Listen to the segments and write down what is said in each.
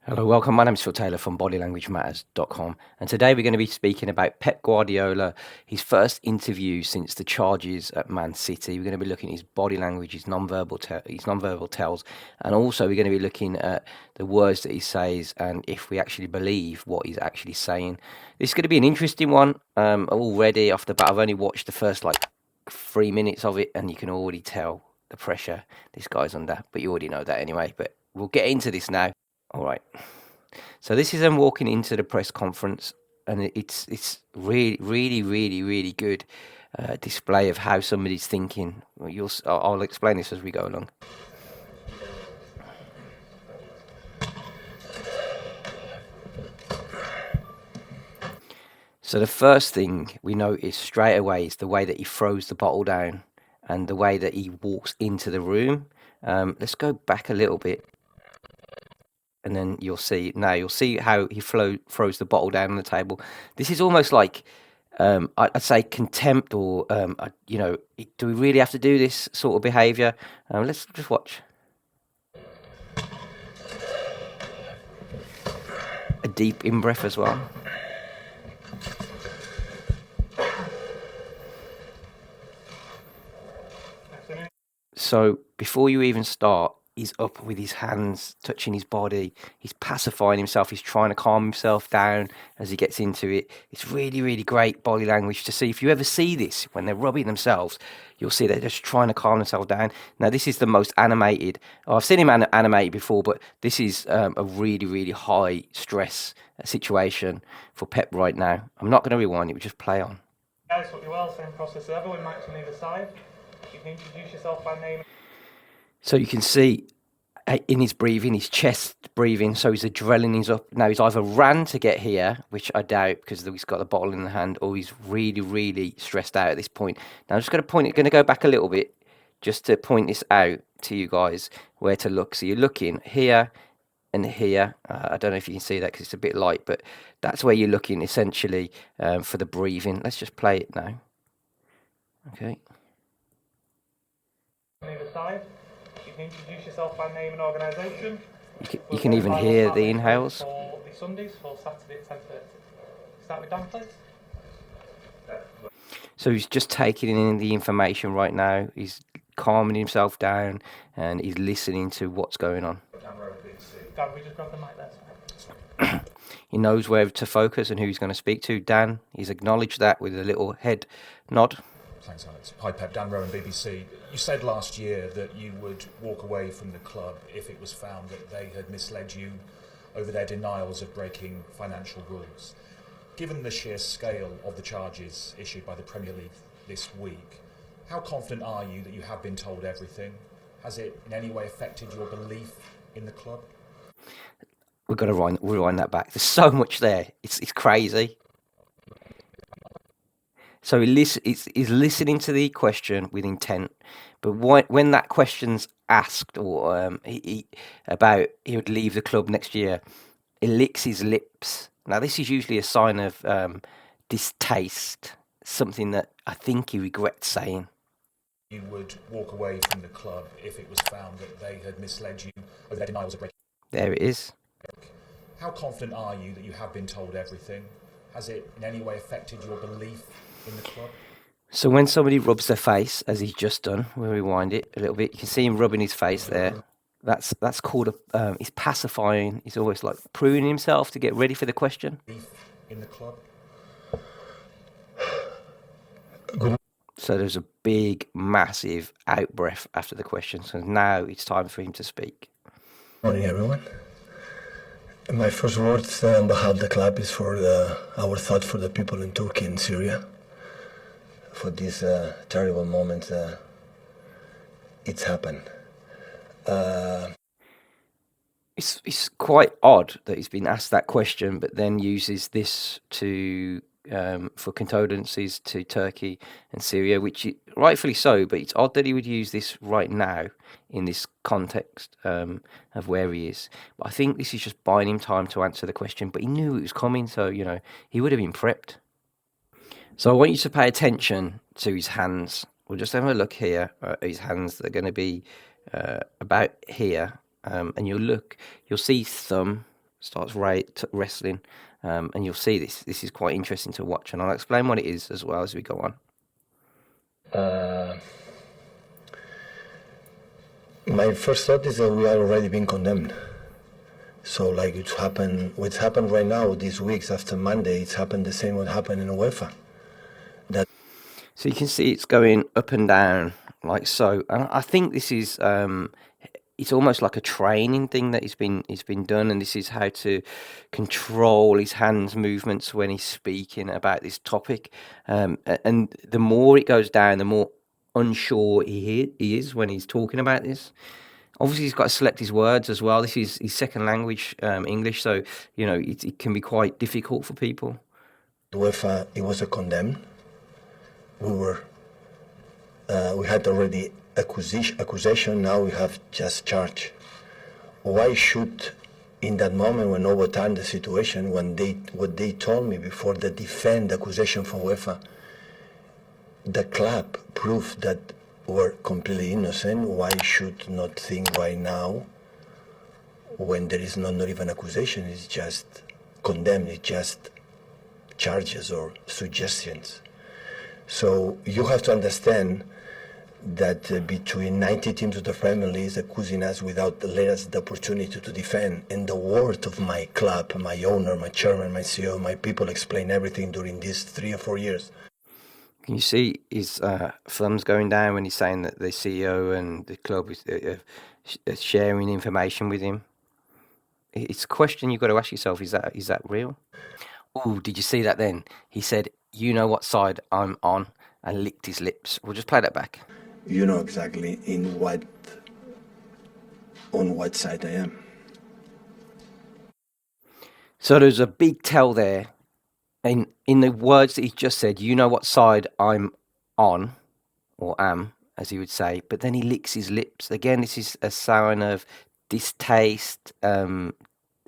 Hello, welcome. My name is Phil Taylor from bodylanguagematters.com, and today we're going to be speaking about Pep Guardiola, his first interview since the charges at Man City. We're going to be looking at his body language, his non-verbal tells, and also we're going to be looking at the words that he says and if we actually believe what he's actually saying. This is going to be an interesting one. Already off the bat, I've only watched the first 3 minutes of it, and you can already tell the pressure this guy's under, but you already know that anyway. But we'll get into this now. All right. So this is them walking into the press conference, and it's really good display of how somebody's thinking. Well, I'll explain this as we go along. So the first thing we notice straight away is the way that he throws the bottle down and the way that he walks into the room. Let's go back a little bit. And then you'll see how he throws the bottle down on the table. This is almost like I'd say contempt, or do we really have to do this sort of behaviour? Let's just watch. A deep in breath as well. So before you even start, he's up with his hands touching his body. He's pacifying himself. He's trying to calm himself down as he gets into it. It's really great body language to see. If you ever see this when they're rubbing themselves, you'll see they're just trying to calm themselves down. Now, this is the most animated. I've seen him animated before, but this is a really high stress situation for Pep right now. I'm not going to rewind it. We'll just play on. Guys, hope you're well. Same process as ever with mics on either side. You can introduce yourself by name. So you can see in his breathing, his chest breathing, so his adrenaline's up. Now, he's either ran to get here, which I doubt because he's got the bottle in the hand, or he's really stressed out at this point. Now, I'm just going to go back a little bit just to point this out to you guys where to look. So you're looking here and here. I don't know if you can see that because it's a bit light, but that's where you're looking essentially for the breathing. Let's just play it now. Okay. On either side. You can introduce yourself by name and organisation. You can even hear the inhales. For the Sundays for Saturday at 10:30. Start with Dan, please. So he's just taking in the information right now. He's calming himself down and he's listening to what's going on. Dan, we just grab the mic there. He knows where to focus and who he's going to speak to. Dan, he's acknowledged that with a little head nod. Thanks, Alex. Hi, Pep. Dan Rowan, BBC. You said last year that you would walk away from the club if it was found that they had misled you over their denials of breaking financial rules. Given the sheer scale of the charges issued by the Premier League this week, how confident are you that you have been told everything? Has it in any way affected your belief in the club? We've got to rewind that back. There's so much there. It's crazy. So he's listening to the question with intent, but when that question's asked, or he would leave the club next year, he licks his lips. Now, this is usually a sign of distaste, something that I think he regrets saying. You would walk away from the club if it was found that they had misled you over their denials of breaking. There it is. How confident are you that you have been told everything? Has it in any way affected your belief in the club? So when somebody rubs their face, as he's just done, we'll rewind it a little bit. You can see him rubbing his face there. That's called he's pacifying. He's always like pruning himself to get ready for the question. In the club. So there's a big, massive out breath after the question. So now it's time for him to speak. Morning, everyone. My first words on behalf of the club is for our thought for the people in Turkey and Syria, for this terrible moment. It's happened. It's quite odd that he's been asked that question, but then uses this to for condolences to Turkey and Syria, which rightfully so. But it's odd that he would use this right now in this context of where he is. But I think this is just buying him time to answer the question. But he knew it was coming, so he would have been prepped. So I want you to pay attention to his hands. We'll just have a look here at his hands. They're going to be about here, and you'll see thumb. starts wrestling, and you'll see this. This is quite interesting to watch, and I'll explain what it is as well as we go on. My first thought is that we are already being condemned. So like what's happened right now, these weeks after Monday, it's happened the same what happened in UEFA. So you can see it's going up and down like so. And I think this is it's almost like a training thing that he's been done, and this is how to control his hands movements when he's speaking about this topic. And the more it goes down, the more unsure he is when he's talking about this. Obviously, he's got to select his words as well. This is his second language, English, so it can be quite difficult for people. UEFA, it was a condemn. We had already accusation. Now we have just charge. Why should, in that moment when overturned the situation, what they told me before the defend accusation from UEFA, the club proved that we're completely innocent. Why should not think right now, when there is not even accusation, it's just condemned, it's just charges or suggestions. So you have to understand that between 90 teams of the Premier League is accusing us without letting us the opportunity to defend. And the word of my club, my owner, my chairman, my CEO, my people explain everything during these 3 or 4 years. Can you see his thumbs going down when he's saying that the CEO and the club is sharing information with him? It's a question you've got to ask yourself, is that real? Oh, did you see that then? He said, "You know what side I'm on," and licked his lips. We'll just play that back. You know exactly on what side I am. So there's a big tell there. And in the words that he just said, "You know what side I'm on," or am, as he would say, but then he licks his lips. Again, this is a sign of distaste,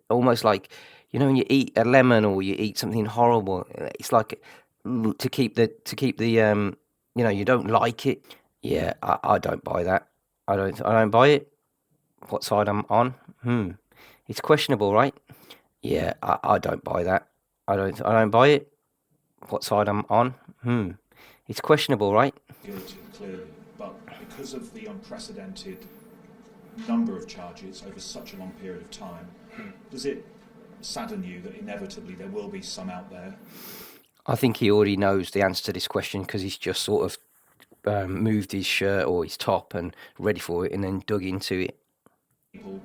almost like, when you eat a lemon or you eat something horrible, it's like to keep the you don't like it. Yeah, I don't buy that. I don't buy it. What side I'm on? It's questionable, right? Yeah, I don't buy that. I don't buy it. What side I'm on? It's questionable, right? Guilty, clearly, but because of the unprecedented number of charges over such a long period of time, does it sadden you that inevitably there will be some out there? I think he already knows the answer to this question because he's just sort of moved his shirt or his top and ready for it and then dug into it. People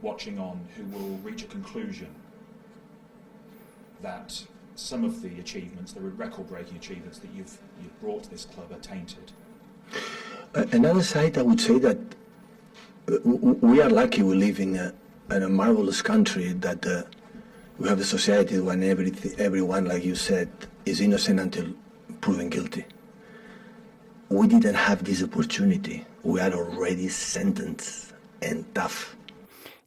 watching on who will reach a conclusion that some of the achievements, the record-breaking achievements that you've brought to this club are tainted. Another side, I would say that we are lucky we live in a marvelous country that we have a society when everyone, like you said, is innocent until proven guilty. We didn't have this opportunity. We are already sentenced and tough.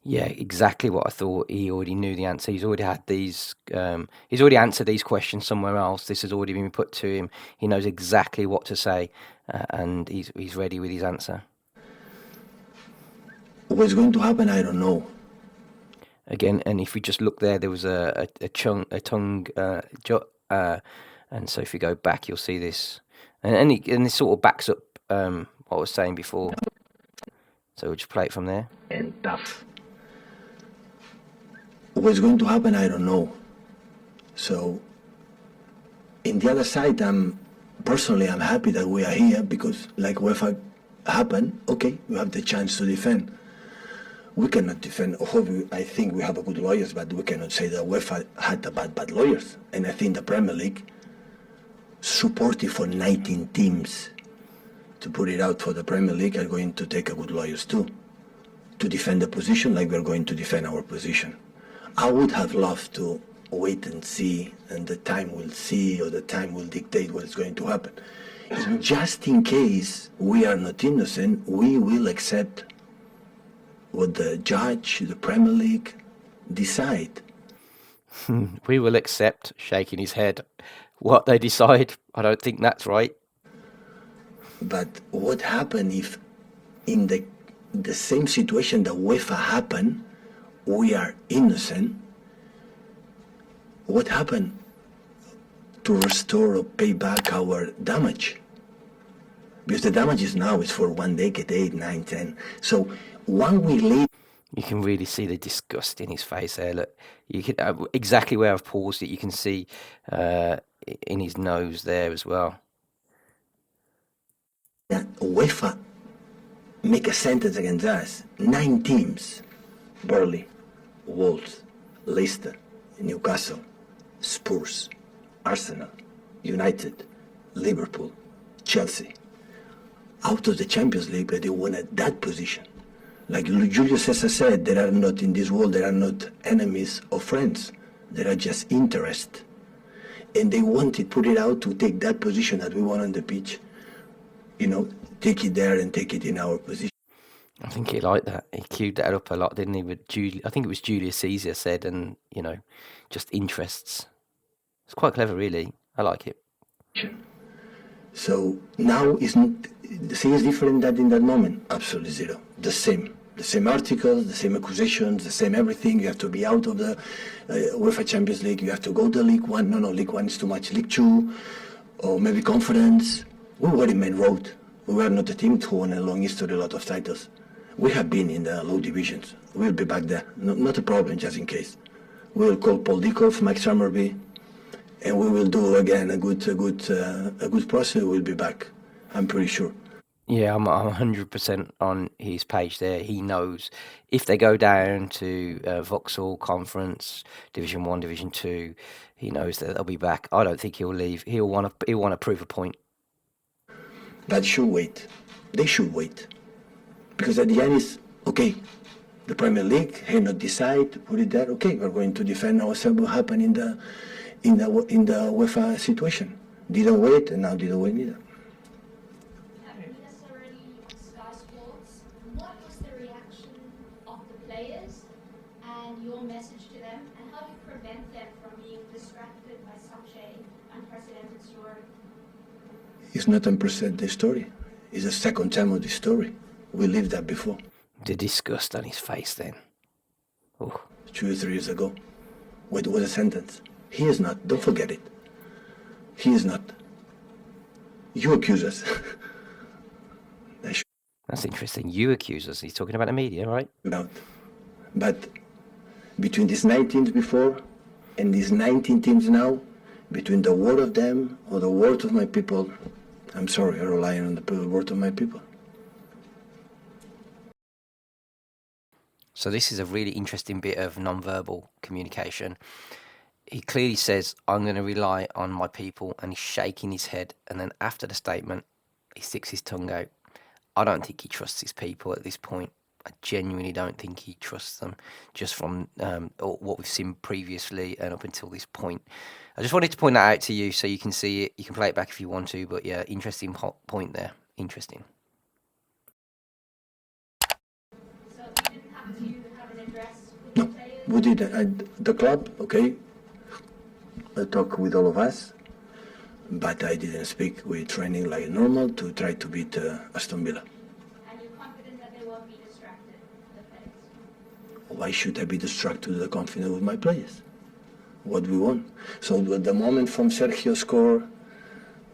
Yeah, exactly what I thought. He already knew the answer. He's already had these. He's already answered these questions somewhere else. This has already been put to him. He knows exactly what to say, and he's ready with his answer. What's going to happen, I don't know. Again, and if we just look there was a tongue jot, and so if you go back, you'll see this, and this sort of backs up what I was saying before. So we'll just play it from there. And tough. What's going to happen, I don't know. So, in the other side, I'm happy that we are here because, like UEFA happened, okay, we have the chance to defend. We cannot defend. I think we have good lawyers, but we cannot say that UEFA had bad lawyers. And I think the Premier League supported for 19 teams to put it out for the Premier League are going to take a good lawyers too, to defend the position like we're going to defend our position. I would have loved to wait and see, and the time will see, or the time will dictate what is going to happen. And just in case we are not innocent, we will accept what the judge, the Premier League decide. We will accept, shaking his head, what they decide. I don't think that's right. But what happened if in the same situation that UEFA happened, we are innocent, what happened to restore or pay back our damage? Because the damage is now is for 1 decade, 8, 9, 10. So one we later. You can really see the disgust in his face there. Look, you can exactly where I've paused it. You can see in his nose there as well. UEFA make a sentence against us. 9 teams: Burnley, Wolves, Leicester, Newcastle, Spurs, Arsenal, United, Liverpool, Chelsea. Out of the Champions League, they won at that position. Like Julius Caesar said, there are not in this world, there are not enemies or friends. There are just interest. And they wanted, put it out to take that position that we want on the pitch. You know, take it there and take it in our position. I think he liked that. He queued that up a lot, didn't he? With I think it was Julius Caesar said, and you know, just interests. It's quite clever, really. I like it. So now the thing is different than in that moment. Absolutely zero. The same articles, the same accusations, the same everything. You have to be out of the UEFA Champions League. You have to go to League One. No, League One is too much. League Two, or maybe Conference. We were in main road. We were not a team who won a long history, a lot of titles. We have been in the low divisions. We'll be back there. No, not a problem, just in case. We will call Paul Dickoff, Mike Summerby, and we will do again a good process. We'll be back. I'm pretty sure. Yeah, I'm 100% on his page there. He knows if they go down to Vauxhall Conference, Division 1, Division 2, he knows that they'll be back. I don't think he'll leave. He'll want to prove a point. But should wait. They should wait. Because at the end is, okay, the Premier League had not decided, put it there, okay, we're going to defend ourselves what happened in the UEFA situation. Didn't wait, and now didn't wait either. What was the reaction of the players and your message to them, and how do you prevent them from being distracted by such an unprecedented story? It's not unprecedented story. It's the second time of the story. We lived that before. The disgust on his face then. Oh. 2 or 3 years ago. What was a sentence? He is not. Don't forget it. He is not. You accuse us. That's interesting. You accuse us. He's talking about the media, right? But between these 9 teams before and these 19 teams now, between the word of them or the word of my people, I'm sorry, I rely on the word of my people. So this is a really interesting bit of non-verbal communication. He clearly says, I'm going to rely on my people, and he's shaking his head. And then after the statement, he sticks his tongue out. I don't think he trusts his people at this point. I genuinely don't think he trusts them, just from what we've seen previously and up until this point. I just wanted to point that out to you so you can see it. You can play it back if you want to, but yeah, interesting point there. Interesting. So you didn't have to have an address with the No, players? we did. The club, okay, I talk with all of us, but I didn't speak. We're training like normal to try to beat Aston Villa. And you're confident that they won't be distracted, the players? Why should I be distracted with the confidence with my players? What we want. So the moment from Sergio score,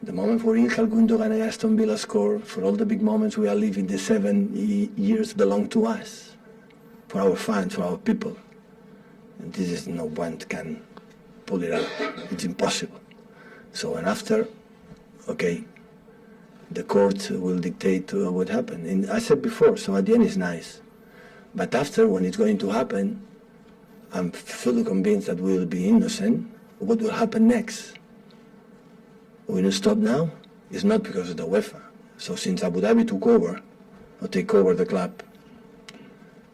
the moment for Injal Gundogan and Aston Villa score, for all the big moments we are living, the 7 years belong to us, for our fans, for our people. And this is no one can pull it out. It's impossible. So and after, okay, the court will dictate what happened. And I said before, so at the end it's nice. But after, when it's going to happen, I'm fully convinced that we will be innocent. What will happen next? We will stop now? It's not because of the UEFA. So since Abu Dhabi took over, or take over the club,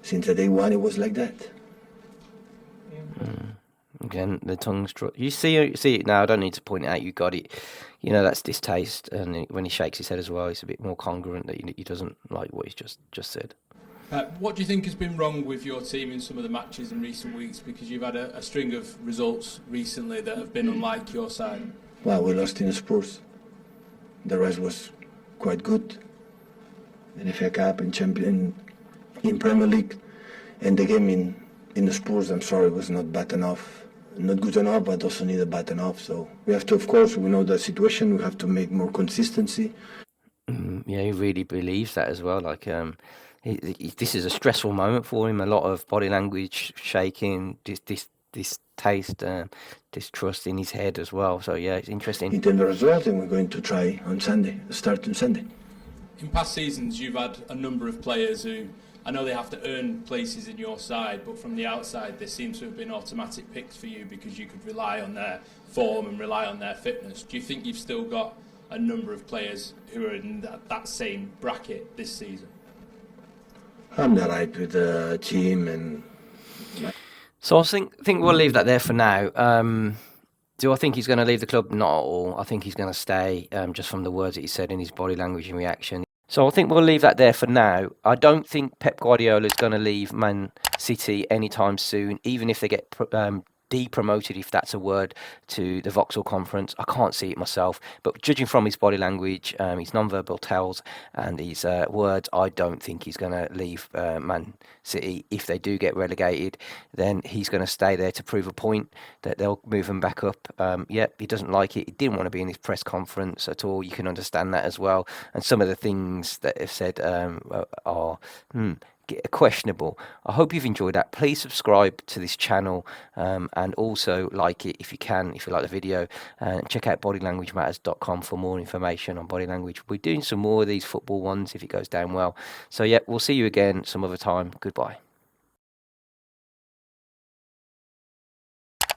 since the day one it was like that. Again, the tongue's you see it now. I don't need to point it out. You got it. You know that's distaste, and when he shakes his head as well, it's a bit more congruent that he doesn't like what he's just said. What do you think has been wrong with your team in some of the matches in recent weeks? Because you've had a string of results recently that have been unlike your side. Well, we lost in Spurs. The rest was quite good. In FA Cup and Champion in Premier League, and the game in the Spurs, I'm sorry, was not bad enough. Not good enough, but also needed bad enough. So we have to, of course, we know the situation. We have to make more consistency. Yeah, he really believes that as well. Like, this is a stressful moment for him. A lot of body language shaking, distaste, distrust in his head as well. So yeah, it's interesting. In terms of result, and we're going to try on Sunday, start on Sunday. In past seasons, you've had a number of players who, I know they have to earn places in your side, but from the outside, they seem to have been automatic picks for you because you could rely on their form and rely on their fitness. Do you think you've still got a number of players who are in that same bracket this season? I'm not right with the team, and So I think we'll leave that there for now. Do I think he's going to leave the club? Not at all. I think he's going to stay, just from the words that he said in his body language and reaction. So I think we'll leave that there for now. I don't think Pep Guardiola is going to leave Man City anytime soon, even if they get depromoted, if that's a word, to the Vauxhall Conference. I can't see it myself, but judging from his body language, his non-verbal tells and his words, I don't think he's going to leave Man City. If they do get relegated, then he's going to stay there to prove a point that they'll move him back up. He doesn't like it. He didn't want to be in his press conference at all. You can understand that as well. And some of the things that have said are questionable. I hope you've enjoyed that. Please subscribe to this channel, and also like it if you can, if you like the video, and check out bodylanguagematters.com for more information on body language. We're doing some more of these football ones if it goes down well. So yeah, we'll see you again some other time. Goodbye.